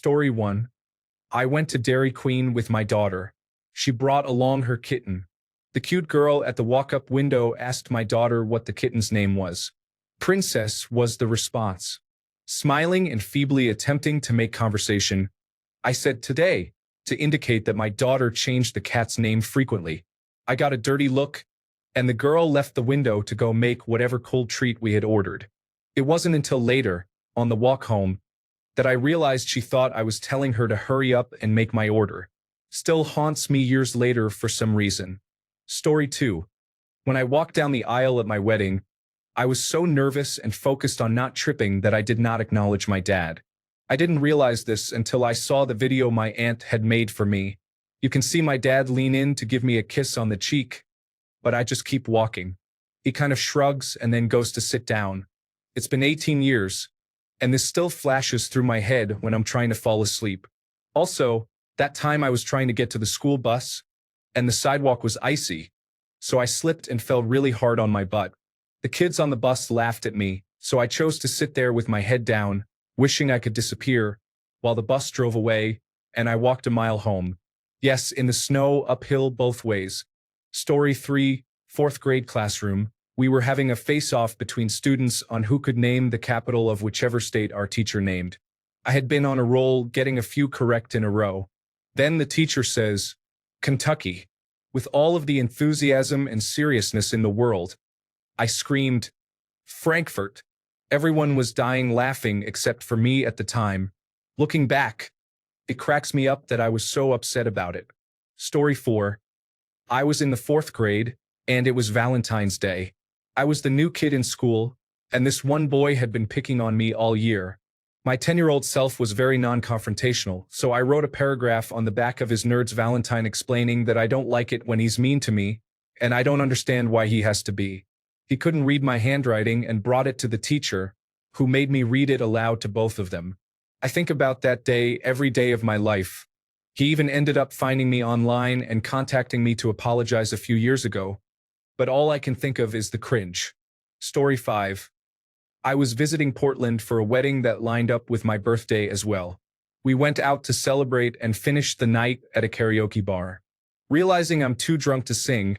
Story 1. I went to Dairy Queen with my daughter. She brought along her kitten. The cute girl at the walk-up window asked my daughter what the kitten's name was. Princess was the response. Smiling and feebly attempting to make conversation, I said today, to indicate that my daughter changed the cat's name frequently. I got a dirty look, and the girl left the window to go make whatever cold treat we had ordered. It wasn't until later, on the walk home, that I realized she thought I was telling her to hurry up and make my order. Still haunts me years later for some reason. Story 2. When I walked down the aisle at my wedding, I was so nervous and focused on not tripping that I did not acknowledge my dad. I didn't realize this until I saw the video my aunt had made for me. You can see my dad lean in to give me a kiss on the cheek, but I just keep walking. He kind of shrugs and then goes to sit down. It's been 18 years, and this still flashes through my head when I'm trying to fall asleep. Also, that time I was trying to get to the school bus, and the sidewalk was icy, so I slipped and fell really hard on my butt. The kids on the bus laughed at me, so I chose to sit there with my head down, wishing I could disappear, while the bus drove away, and I walked a mile home. Yes, in the snow, uphill both ways. Story 3, 4th grade classroom. We were having a face-off between students on who could name the capital of whichever state our teacher named. I had been on a roll, getting a few correct in a row. Then the teacher says, Kentucky. With all of the enthusiasm and seriousness in the world, I screamed, Frankfurt. Everyone was dying laughing except for me at the time. Looking back, it cracks me up that I was so upset about it. Story 4. I was in the 4th grade, and it was Valentine's Day. I was the new kid in school, and this one boy had been picking on me all year. My 10-year-old self was very non-confrontational, so I wrote a paragraph on the back of his Nerd's Valentine explaining that I don't like it when he's mean to me, and I don't understand why he has to be. He couldn't read my handwriting and brought it to the teacher, who made me read it aloud to both of them. I think about that day every day of my life. He even ended up finding me online and contacting me to apologize a few years ago, but all I can think of is the cringe. Story 5. I was visiting Portland for a wedding that lined up with my birthday as well. We went out to celebrate and finished the night at a karaoke bar. Realizing I'm too drunk to sing,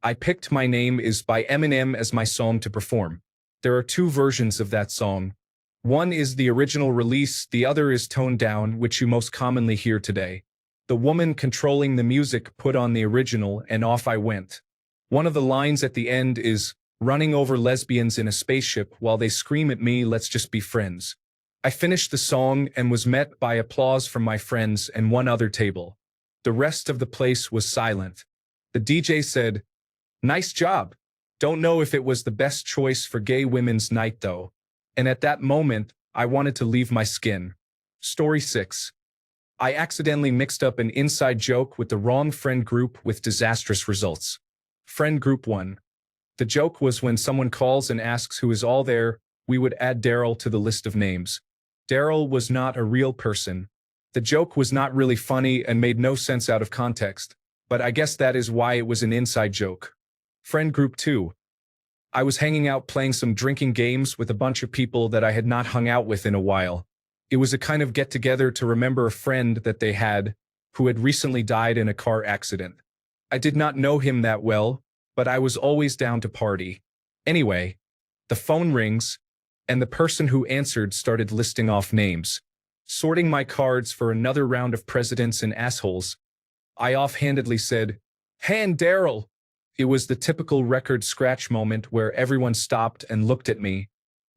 I picked My Name Is by Eminem as my song to perform. There are 2 versions of that song. One is the original release, the other is toned down, which you most commonly hear today. The woman controlling the music put on the original, and off I went. One of the lines at the end is, running over lesbians in a spaceship while they scream at me, let's just be friends. I finished the song and was met by applause from my friends and one other table. The rest of the place was silent. The DJ said, nice job. Don't know if it was the best choice for gay women's night though. And at that moment, I wanted to leave my skin. Story 6. I accidentally mixed up an inside joke with the wrong friend group with disastrous results. Friend group 1. The joke was when someone calls and asks who is all there, we would add Daryl to the list of names. Daryl was not a real person. The joke was not really funny and made no sense out of context, but I guess that is why it was an inside joke. Friend group 2. I was hanging out playing some drinking games with a bunch of people that I had not hung out with in a while. It was a kind of get-together to remember a friend that they had who had recently died in a car accident. I did not know him that well, but I was always down to party. Anyway, the phone rings, and the person who answered started listing off names. Sorting my cards for another round of presidents and assholes, I offhandedly said, "Hey, and Daryl." It was the typical record scratch moment where everyone stopped and looked at me.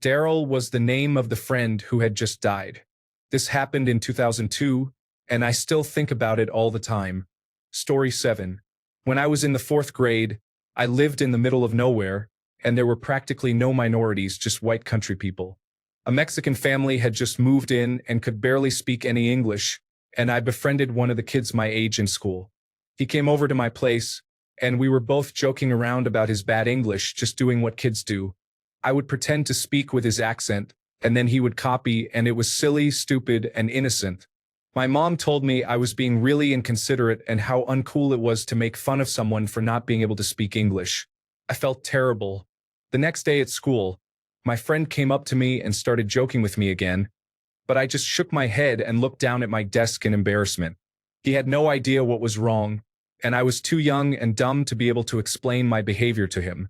Daryl was the name of the friend who had just died. This happened in 2002, and I still think about it all the time. Story 7. When I was in the 4th grade, I lived in the middle of nowhere, and there were practically no minorities, just white country people. A Mexican family had just moved in and could barely speak any English, and I befriended one of the kids my age in school. He came over to my place, and we were both joking around about his bad English, just doing what kids do. I would pretend to speak with his accent, and then he would copy, and it was silly, stupid, and innocent. My mom told me I was being really inconsiderate and how uncool it was to make fun of someone for not being able to speak English. I felt terrible. The next day at school, my friend came up to me and started joking with me again, but I just shook my head and looked down at my desk in embarrassment. He had no idea what was wrong, and I was too young and dumb to be able to explain my behavior to him.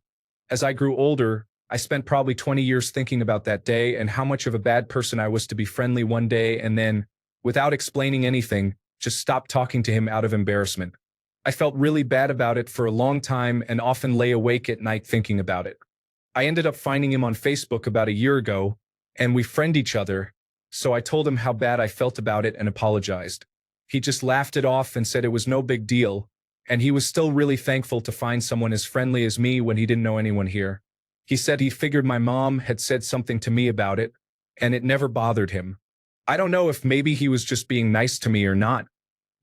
As I grew older, I spent probably 20 years thinking about that day and how much of a bad person I was to be friendly one day and then, without explaining anything, just stop talking to him out of embarrassment. I felt really bad about it for a long time and often lay awake at night thinking about it. I ended up finding him on Facebook about a year ago, and we friend each other, so I told him how bad I felt about it and apologized. He just laughed it off and said it was no big deal, and he was still really thankful to find someone as friendly as me when he didn't know anyone here. He said he figured my mom had said something to me about it, and it never bothered him. I don't know if maybe he was just being nice to me or not,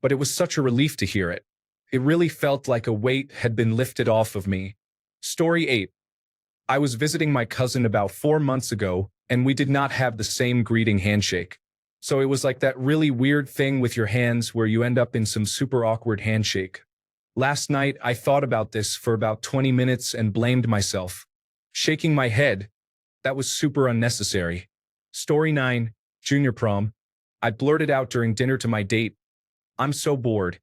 but it was such a relief to hear it. It really felt like a weight had been lifted off of me. Story 8. I was visiting my cousin about 4 months ago, and we did not have the same greeting handshake. So it was like that really weird thing with your hands where you end up in some super awkward handshake. Last night, I thought about this for about 20 minutes and blamed myself. Shaking my head, that was super unnecessary. Story 9, Junior Prom. I blurted out during dinner to my date, "I'm so bored."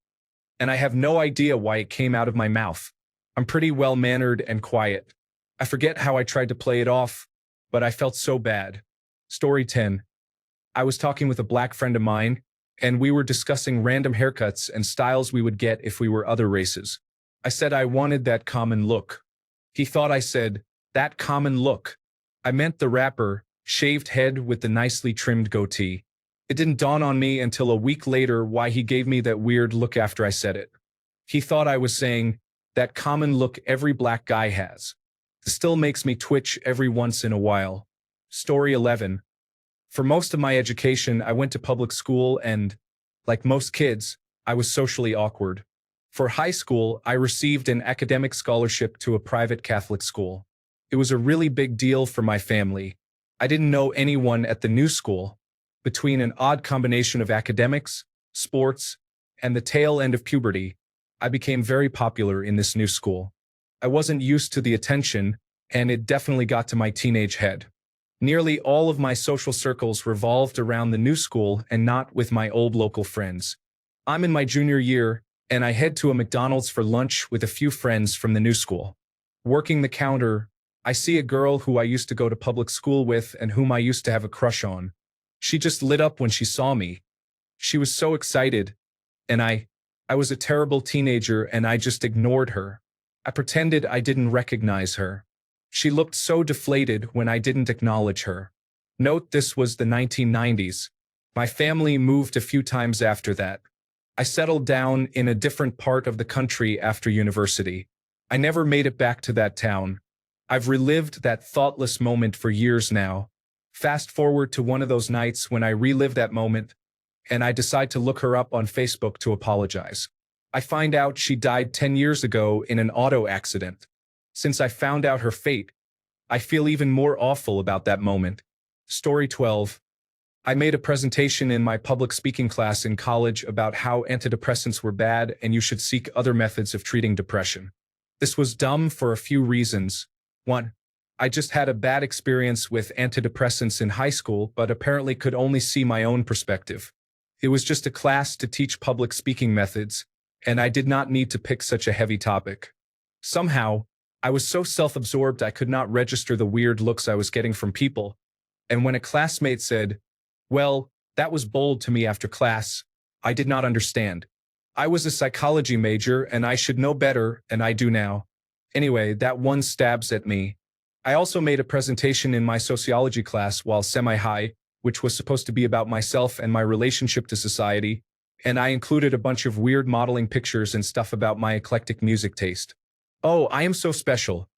And I have no idea why it came out of my mouth. I'm pretty well-mannered and quiet. I forget how I tried to play it off, but I felt so bad. Story 10. I was talking with a black friend of mine, and we were discussing random haircuts and styles we would get if we were other races. I said I wanted that common look. He thought I said, "That common look." I meant the rapper, shaved head with the nicely trimmed goatee. It didn't dawn on me until a week later why he gave me that weird look after I said it. He thought I was saying, "That common look every black guy has." It still makes me twitch every once in a while. Story 11. For most of my education, I went to public school and, like most kids, I was socially awkward. For high school, I received an academic scholarship to a private Catholic school. It was a really big deal for my family. I didn't know anyone at the new school. Between an odd combination of academics, sports, and the tail end of puberty, I became very popular in this new school. I wasn't used to the attention, and it definitely got to my teenage head. Nearly all of my social circles revolved around the new school and not with my old local friends. I'm in my junior year, and I head to a McDonald's for lunch with a few friends from the new school. Working the counter, I see a girl who I used to go to public school with and whom I used to have a crush on. She just lit up when she saw me. She was so excited, and I was a terrible teenager and I just ignored her. I pretended I didn't recognize her. She looked so deflated when I didn't acknowledge her. Note this was the 1990s. My family moved a few times after that. I settled down in a different part of the country after university. I never made it back to that town. I've relived that thoughtless moment for years now. Fast forward to one of those nights when I relive that moment, and I decide to look her up on Facebook to apologize. I find out she died 10 years ago in an auto accident. Since I found out her fate, I feel even more awful about that moment. Story 12. I made a presentation in my public speaking class in college about how antidepressants were bad and you should seek other methods of treating depression. This was dumb for a few reasons. 1. I just had a bad experience with antidepressants in high school, but apparently could only see my own perspective. It was just a class to teach public speaking methods, and I did not need to pick such a heavy topic. Somehow, I was so self-absorbed I could not register the weird looks I was getting from people, and when a classmate said, "Well, that was bold to me after class," I did not understand. I was a psychology major, and I should know better, and I do now. Anyway, that one stabs at me. I also made a presentation in my sociology class while semi-high, which was supposed to be about myself and my relationship to society, and I included a bunch of weird modeling pictures and stuff about my eclectic music taste. Oh, I am so special.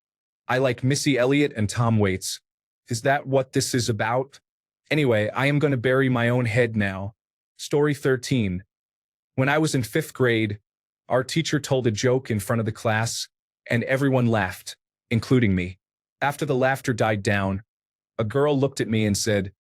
I like Missy Elliott and Tom Waits. Is that what this is about? Anyway, I am going to bury my own head now. Story 13. When I was in 5th grade, our teacher told a joke in front of the class, and everyone laughed, including me. After the laughter died down, a girl looked at me and said,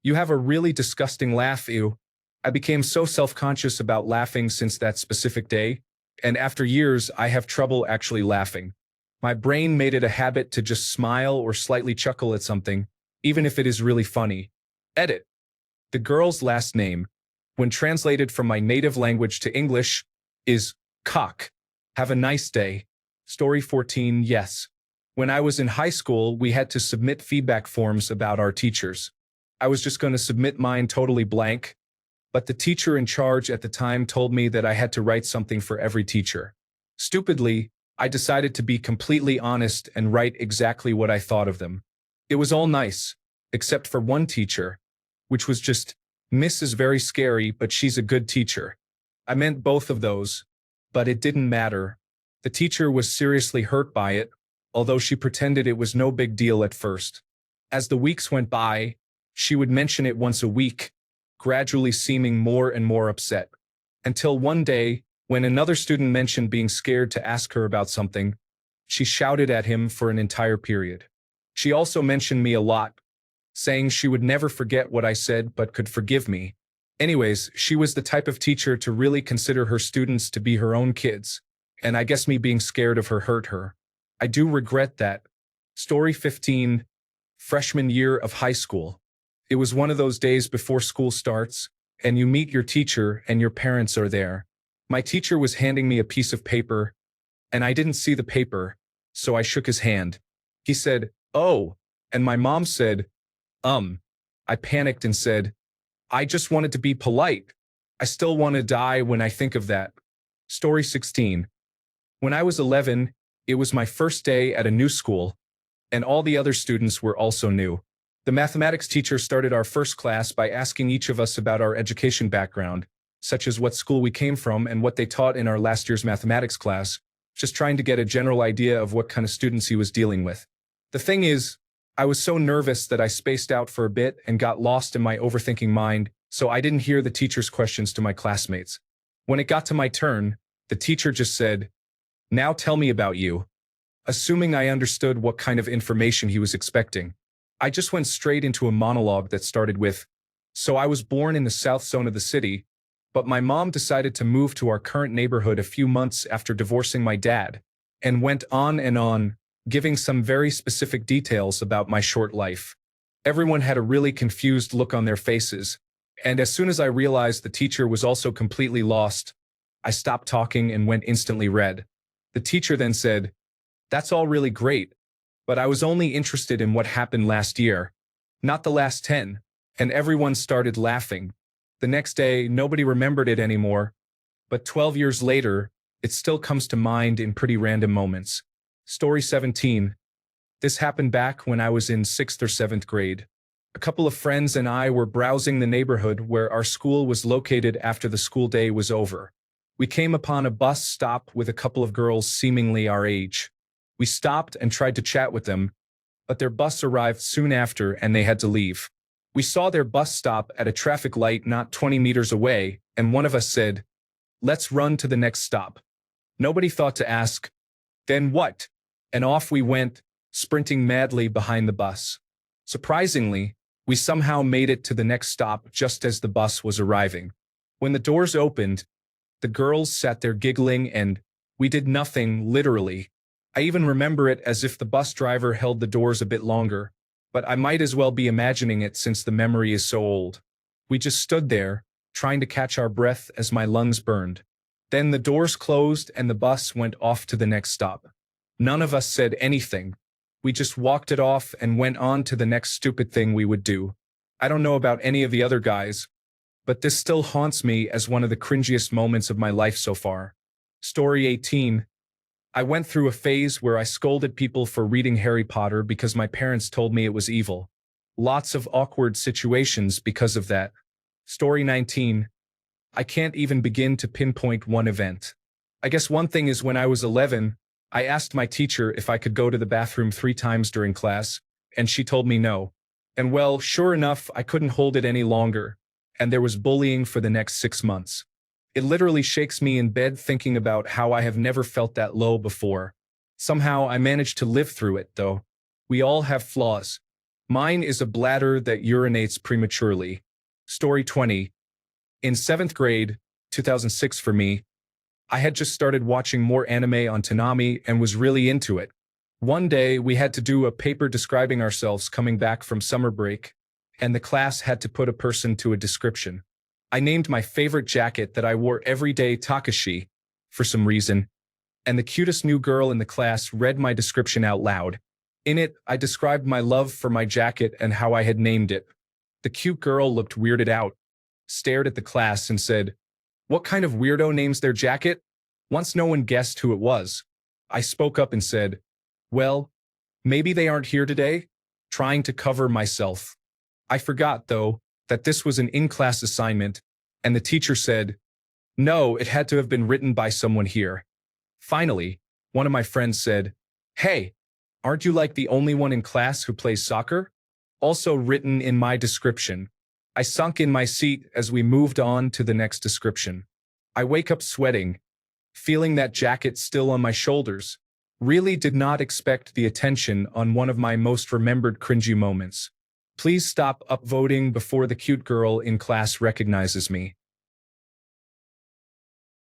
"You have a really disgusting laugh, ew." I became so self-conscious about laughing since that specific day, and after years, I have trouble actually laughing. My brain made it a habit to just smile or slightly chuckle at something, even if it is really funny. Edit. The girl's last name, when translated from my native language to English, is Cock. Have a nice day. Story 14. Yes. When I was in high school, we had to submit feedback forms about our teachers. I was just going to submit mine totally blank, but the teacher in charge at the time told me that I had to write something for every teacher. Stupidly, I decided to be completely honest and write exactly what I thought of them. It was all nice, except for one teacher, which was just, Miss is very scary, but she's a good teacher. I meant both of those, but it didn't matter. The teacher was seriously hurt by it, although she pretended it was no big deal at first. As the weeks went by, she would mention it once a week, gradually seeming more and more upset. Until one day, when another student mentioned being scared to ask her about something, she shouted at him for an entire period. She also mentioned me a lot, saying she would never forget what I said but could forgive me. Anyways, she was the type of teacher to really consider her students to be her own kids, and I guess me being scared of her hurt her. I do regret that. Story 15. Freshman year of high school. It was one of those days before school starts, and you meet your teacher and your parents are there. My teacher was handing me a piece of paper, and I didn't see the paper, so I shook his hand. He said, "Oh," and my mom said, I panicked and said, "I just wanted to be polite. I still want to die when I think of that." Story 16. When I was 11, it was my first day at a new school, and all the other students were also new. The mathematics teacher started our first class by asking each of us about our education background, such as what school we came from and what they taught in our last year's mathematics class, just trying to get a general idea of what kind of students he was dealing with. The thing is, I was so nervous that I spaced out for a bit and got lost in my overthinking mind, so I didn't hear the teacher's questions to my classmates. When it got to my turn, the teacher just said, "Now tell me about you." Assuming I understood what kind of information he was expecting, I just went straight into a monologue that started with, "So I was born in the south zone of the city, but my mom decided to move to our current neighborhood a few months after divorcing my dad," and went on, giving some very specific details about my short life. Everyone had a really confused look on their faces, and as soon as I realized the teacher was also completely lost, I stopped talking and went instantly red. The teacher then said, "That's all really great, but I was only interested in what happened last year, not the last 10, and everyone started laughing. The next day, nobody remembered it anymore, but 12 years later, it still comes to mind in pretty random moments. Story 17. This happened back when I was in 6th or 7th grade. A couple of friends and I were browsing the neighborhood where our school was located after the school day was over. We came upon a bus stop with a couple of girls seemingly our age. We stopped and tried to chat with them, but their bus arrived soon after and they had to leave. We saw their bus stop at a traffic light not 20 meters away, and one of us said, "Let's run to the next stop." Nobody thought to ask, "Then what?" And off we went, sprinting madly behind the bus. Surprisingly, we somehow made it to the next stop just as the bus was arriving. When the doors opened, the girls sat there giggling and we did nothing, literally. I even remember it as if the bus driver held the doors a bit longer, but I might as well be imagining it since the memory is so old. We just stood there, trying to catch our breath as my lungs burned. Then the doors closed and the bus went off to the next stop. None of us said anything. We just walked it off and went on to the next stupid thing we would do. I don't know about any of the other guys, but this still haunts me as one of the cringiest moments of my life so far. Story 18. I went through a phase where I scolded people for reading Harry Potter because my parents told me it was evil. Lots of awkward situations because of that. Story 19. I can't even begin to pinpoint one event. I guess one thing is when I was 11, I asked my teacher if I could go to the bathroom 3 times during class, and she told me no. And well, sure enough, I couldn't hold it any longer, and there was bullying for the next 6 months. It literally shakes me in bed thinking about how I have never felt that low before. Somehow I managed to live through it, though. We all have flaws. Mine is a bladder that urinates prematurely. Story 20. In 7th grade, 2006 for me, I had just started watching more anime on Toonami and was really into it. One day, we had to do a paper describing ourselves coming back from summer break, and the class had to put a person to a description. I named my favorite jacket that I wore every day Takashi, for some reason, and the cutest new girl in the class read my description out loud. In it, I described my love for my jacket and how I had named it. The cute girl looked weirded out, stared at the class and said, "What kind of weirdo names their jacket?" Once no one guessed who it was, I spoke up and said, "Well, maybe they aren't here today," trying to cover myself. I forgot, though, that this was an in-class assignment, and the teacher said, "No, it had to have been written by someone here." Finally, one of my friends said, "Hey, aren't you like the only one in class who plays soccer?" Also written in my description. I sunk in my seat as we moved on to the next description. I wake up sweating, feeling that jacket still on my shoulders. Really did not expect the attention on one of my most remembered cringy moments. Please stop upvoting before the cute girl in class recognizes me.